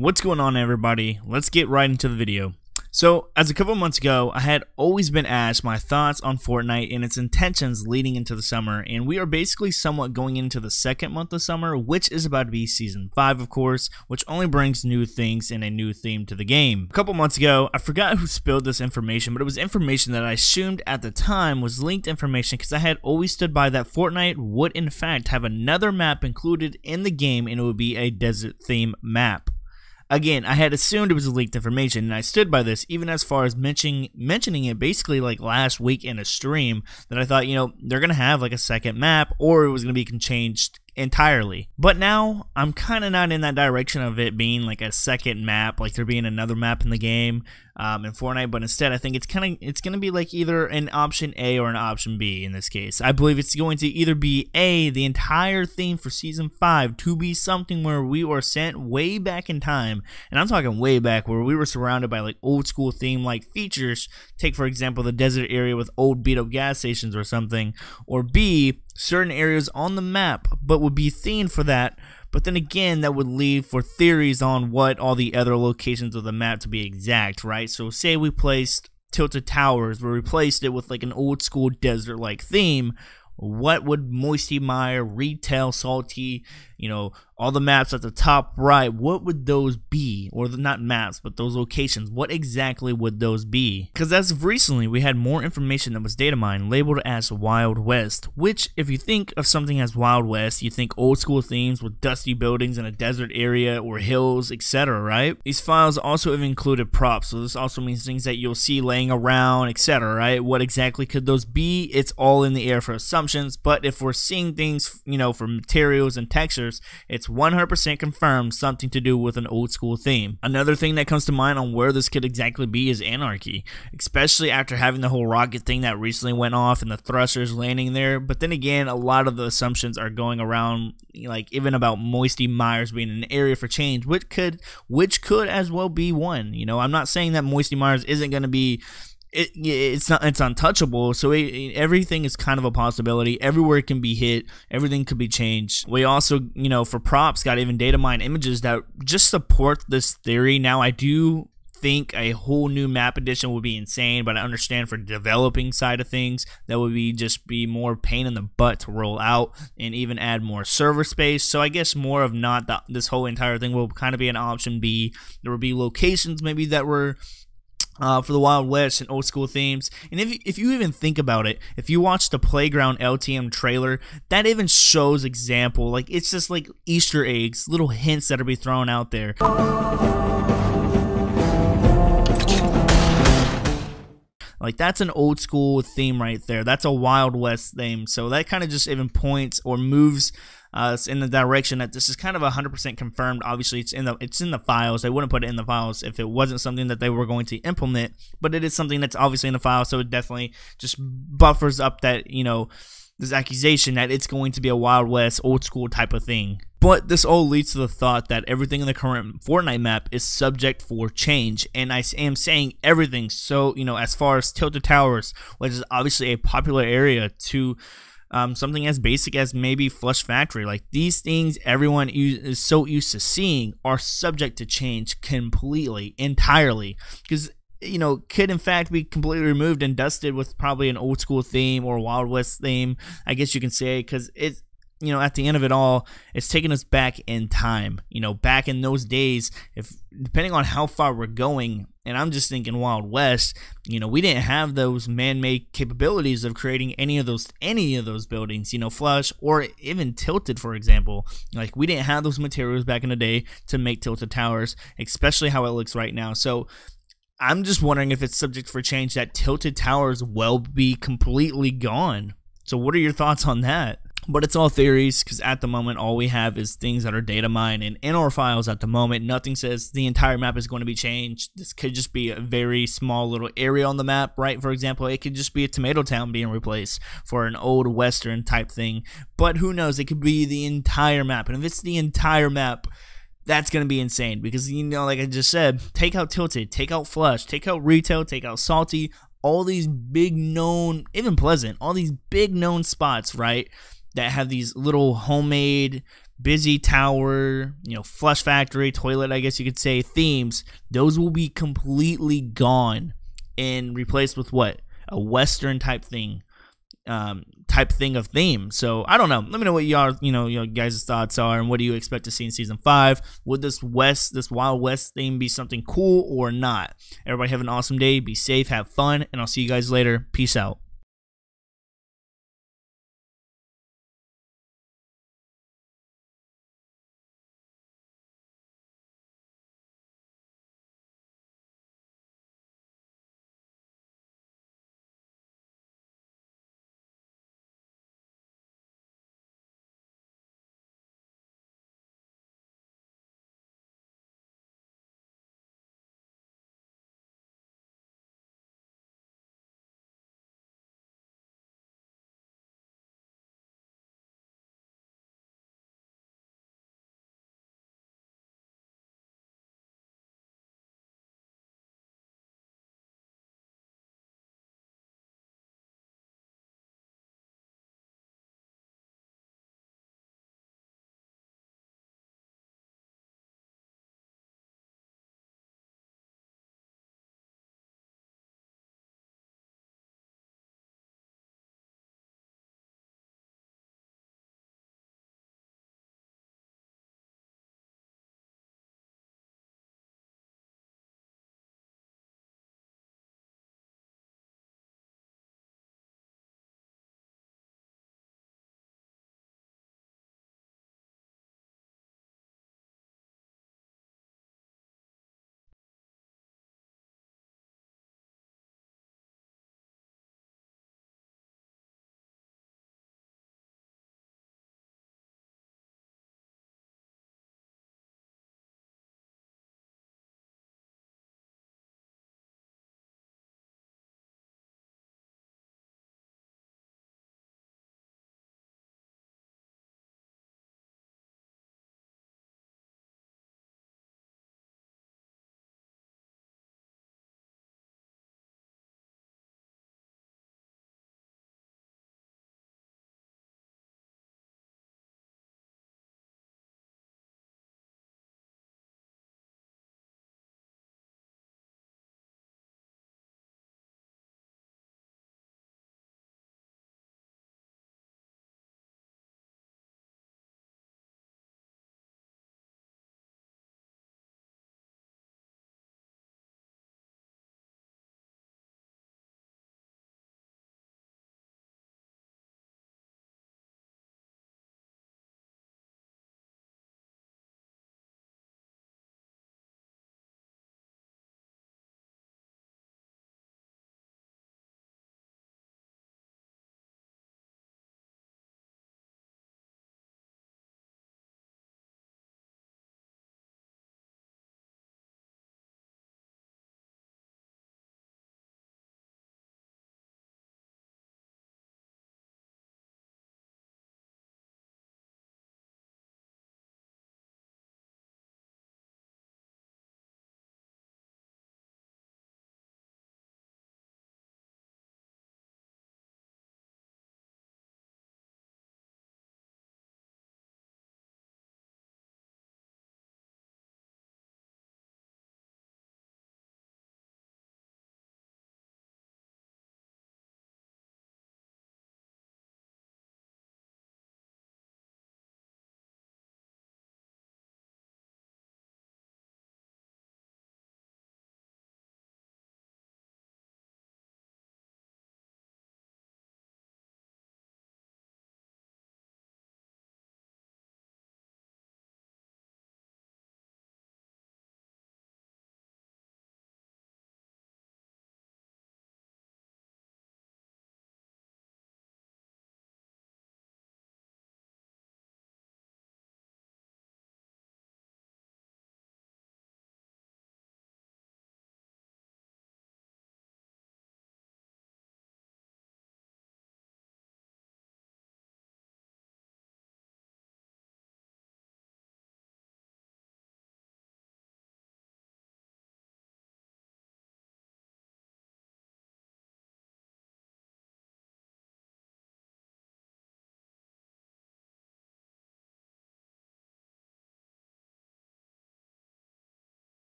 What's going on, everybody? Let's get right into the video. So, as a couple months ago, I had always been asked my thoughts on Fortnite and its intentions leading into the summer, and we are basically somewhat going into the second month of summer, which is about to be Season 5, of course, which only brings new things and a new theme to the game. A couple months ago, I forgot who spilled this information, but it was information that I assumed at the time was leaked information because I had always stood by that Fortnite would in fact have another map included in the game, and it would be a desert theme map. Again, I had assumed it was leaked information, and I stood by this even as far as mentioning it basically like last week in a stream, that I thought, they're going to have like a second map, or it was going to be changed entirely. But now I'm kind of not in that direction of it being like a second map, like there being another map in the game in Fortnite, but instead I think it's going to be like either an option A or an option B in this case. I believe it's going to either be the entire theme for Season 5 to be something where we were sent way back in time, and I'm talking way back, where we were surrounded by like old school theme like features. Take for example the desert area with old beat up gas stations or something, or B, certain areas on the map but would be themed for that, but then again that would lead for theories on what all the other locations of the map to be exact, right? So say we placed Tilted Towers, we replaced it with like an old school desert like theme. What would Moisty Mire, Retail, Salty, all the maps at the top right, what would those be? Or not maps, but those locations, what exactly would those be? Because as of recently, we had more information that was data mined labeled as Wild West, which if you think of something as Wild West, you think old school themes with dusty buildings in a desert area or hills, etc., right? These files also have included props, so this also means things that you'll see laying around, etc., right? What exactly could those be? It's all in the air for assumptions, but if we're seeing things, for materials and textures, it's 100% confirmed something to do with an old school theme. Another thing that comes to mind on where this could exactly be is Anarchy, especially after having the whole rocket thing that recently went off and the thrusters landing there. But then again, a lot of the assumptions are going around, like even about Moisty Mires being an area for change, which could as well be one. I'm not saying that Moisty Mires isn't going to be. It's untouchable, so everything is kind of a possibility. Everywhere it can be hit, everything could be changed. We also, for props, got even data mine images that just support this theory. Now, I do think a whole new map edition would be insane, but I understand for the developing side of things, that would be more pain in the butt to roll out and even add more server space. So I guess more of this whole entire thing will kind of be an option B. There will be locations maybe that were for the Wild West and old school themes. And if you even think about it, if you watch the Playground LTM trailer, that even shows example, like it's just like Easter eggs, little hints that are be thrown out there. Like that's an old school theme right there. That's a Wild West theme. So that kind of just even points or moves us in the direction that this is kind of 100% confirmed. Obviously, it's in the files. They wouldn't put it in the files if it wasn't something that they were going to implement. But it is something that's obviously in the file, so it definitely just buffers up that this accusation that it's going to be a Wild West old school type of thing. But this all leads to the thought that everything in the current Fortnite map is subject for change, and I am saying everything. So as far as Tilted Towers, which is obviously a popular area, to something as basic as maybe Flush Factory, like these things everyone is so used to seeing are subject to change completely, entirely, because could in fact be completely removed and dusted with probably an old school theme or Wild West theme, I guess you can say, because it's at the end of it all, it's taking us back in time, back in those days, depending on how far we're going. And I'm just thinking Wild West, we didn't have those man-made capabilities of creating any of those buildings, Flush or even Tilted, for example. Like we didn't have those materials back in the day to make Tilted Towers, especially how it looks right now. So I'm just wondering if it's subject for change, that Tilted Towers will be completely gone. So what are your thoughts on that? But it's all theories, because at the moment all we have is things that are data mined and in our files at the moment. Nothing says the entire map is going to be changed. This could just be a very small little area on the map, right? For example, it could just be a Tomato Town being replaced for an old Western type thing. But who knows? It could be the entire map. And if it's the entire map, that's going to be insane, because, like I just said, take out Tilted, take out Flush, take out Retail, take out Salty, all these big known, even Pleasant, all these big known spots, right, that have these little homemade busy tower, flush factory, toilet, I guess you could say, themes, those will be completely gone and replaced with what? A Western type thing. Of theme. So I don't know. Let me know what your guys' thoughts are, and what do you expect to see in season 5? Would this Wild West theme be something cool or not? Everybody have an awesome day. Be safe, have fun, and I'll see you guys later. Peace out.